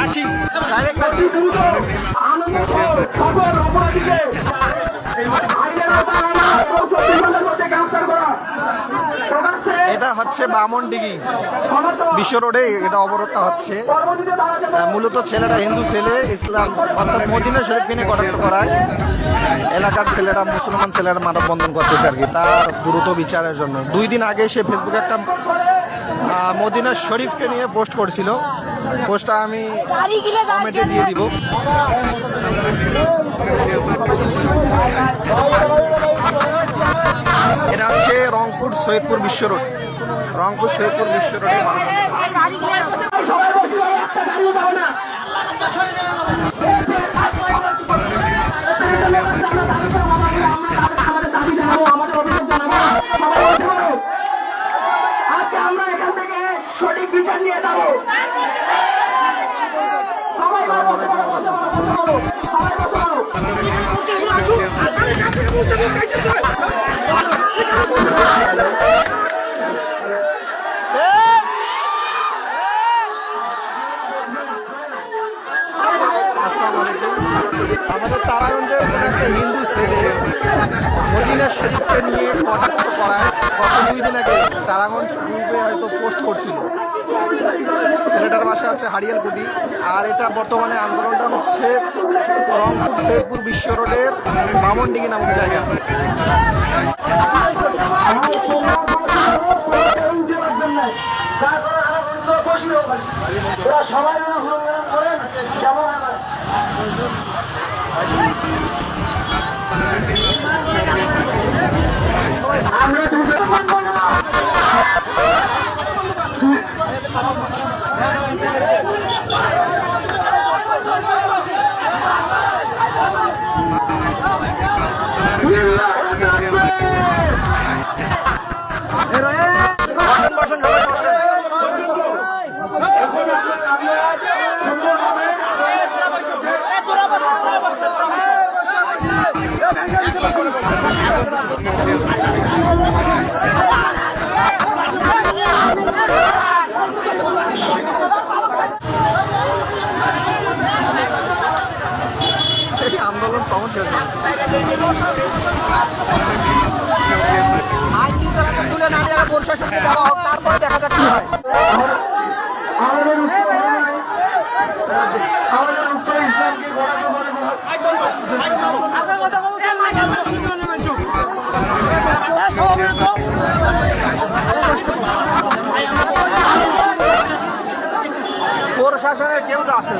আসি। এটা হচ্ছে বামনডিগি বিশ্ব রোডে এটা অবরোধটা হচ্ছে। মূলত ছেলেটা হিন্দু ছেলে, ইসলাম অর্থাৎ মদিনা শরীফকে নিয়ে কটাক্ষ করায় এলাকার ছেলেরা, মুসলমান ছেলেরা মানববন্ধন করতেছে আর কি, তার দ্রুত বিচারের জন্য। 2 দিন আগে সে ফেসবুকে একটা মদিনা শরীফকে নিয়ে পোস্ট করছিল, পোস্টটা আমি কমেন্টে দিয়ে দিব। এটা হচ্ছে রংপুর সৈয়দপুর বিশ্ব রোড, রংপুর সৈয়দপুর বিশ্ব রোডে আমরা এখান থেকে সঠিক বিচার নিয়ে যাবো। আমাদের তারাগঞ্জের কোনো একটা হিন্দু ছেলে মদিনা শরীফকে নিয়ে কটাক্ষ করায় গত 2 দিন আগে তারাগঞ্জ গ্রুপে হয়তো পোস্ট করছিল। ছেলেটার বাসা হচ্ছে হারিয়ালকুটি, আর এটা বর্তমানে আন্দোলনটা হচ্ছে রংপুর সৈয়দপুর বিশ্ব রোডের বামনডিগি নামক জায়গা। সবাই আন্দোলন কখন শেষ হবে? তুলে না নিয়ে প্রশাসনকে দেওয়া হোক, তারপরে দেখা যাক কি হয়। প্রশাসনের কেউ তো আসতে